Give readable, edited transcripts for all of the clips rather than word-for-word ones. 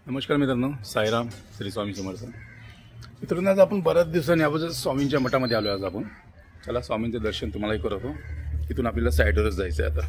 नमस्कार मित्रांनो, साईराम, श्री स्वामी समर्थ. मित्रांनो, आज आपण बऱ्याच दिवसांनी आपण स्वामींच्या मठामध्ये आलो. आज आपण चला स्वामींचं दर्शन तुम्हालाही करतो. इथून आपल्याला साईडवरच जायचं आहे आता.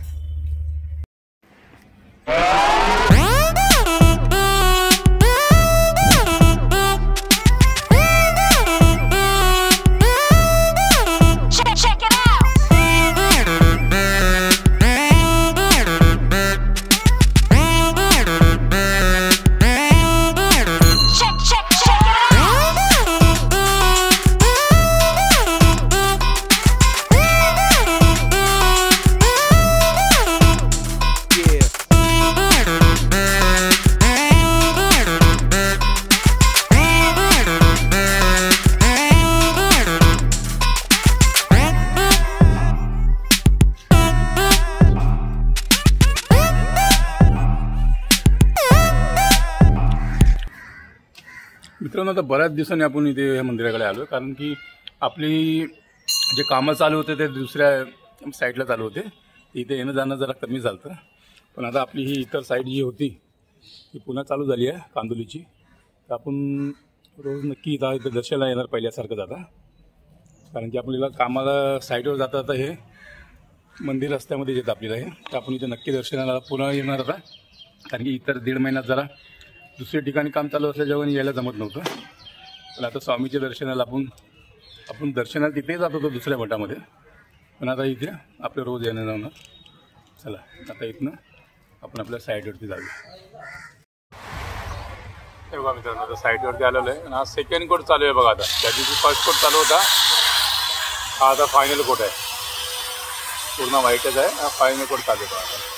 मित्रांनो, आता बऱ्याच दिवसांनी आपण इथे या मंदिराकडे आलो, कारण की आपली जे कामं चालू होते ते दुसऱ्या साईडला चालू होते. इथे येणं जाणं जरा कमी झालं. पण आता आपली ही इतर साईड जी होती ती पुन्हा चालू झाली आहे कांदोलीची. तर आपण रोज नक्की इथं दर्शनाला येणार पहिल्यासारखं जाता, कारण की आपल्याला कामाला साईडवर जाता आता हे मंदिर रस्त्यामध्ये येतं आपल्याला हे. तर आपण इथे नक्की दर्शनाला पुन्हा येणार आता, कारण की इतर 1.5 महिन्यात जरा दुसऱ्या ठिकाणी काम चालू असल्याच्यामुळे यायला जमत नव्हतं. पण आता स्वामीच्या दर्शनाला आपण दर्शनाला तिथेही जात होतो दुसऱ्या मठामध्ये, पण आता इथे आपलं रोज येणं जाणं. चला आता इथनं आपण आपल्या साईडवरती जाऊया. हे बघा मित्रांनो, आता साईडवरती आलेलो आहे आणि हा सेकंड कोट चालू आहे बघा. आता त्या दिवशी फर्स्ट कोट चालू होता, हा आता फायनल कोट आहे. पूर्ण व्हाईटच आहे. हा फायनल कोट चालू आहे आता.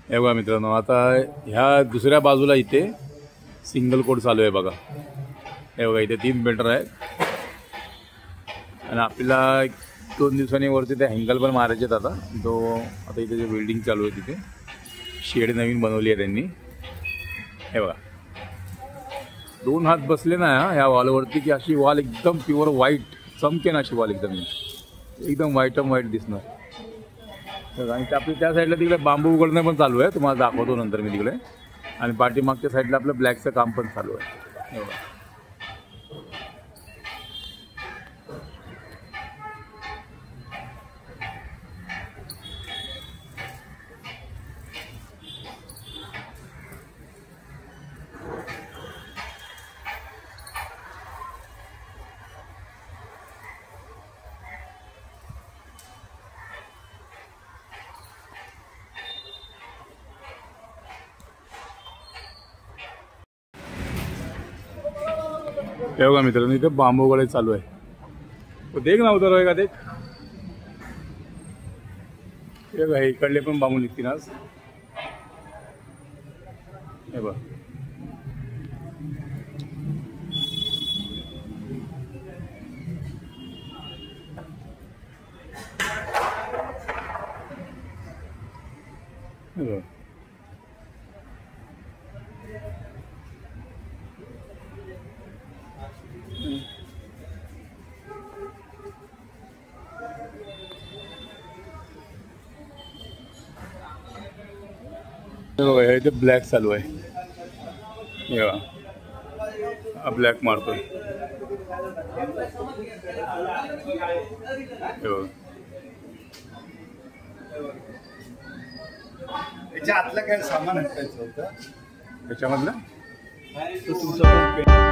हे बघा मित्रांनो, आता ह्या दुसऱ्या बाजूला इथे सिंगल कोट चालू आहे बघा. हे बघा, इथे 3 मीटर आहे आणि आपल्याला 2 दिवसांनी वरती ते हँगल पण मारायचे. आता इथे जे बिल्डिंग चालू आहे तिथे शेड नवीन बनवली आहे त्यांनी. हे बघा, 2 हात बसले ना ह्या वॉलवरती की अशी वॉल एकदम प्युअर व्हाईट चमकेन. अशी वॉल एकदम व्हाईट दिसणार. आणि आपल्या त्या साईडला तिकडे बांबू उघडणं पण चालू आहे, तुम्हाला दाखवतो नंतर मी तिकडे. आणि पाठीमागच्या साईडला आपलं ब्लॅकचं काम पण चालू आहे. हे बघा मित्रांनो, इथे बांबू गळे चालू आहे. तो देख ना उतर का देख. हे बघा, इकडले पण बांबू निघतील आज. हे बघा, इथे ब्लॅक चालू आहे. ब्लॅक मारतोय. त्याच्या आतलं काय सामान हटायचं होतं त्याच्यामधलं तुमचं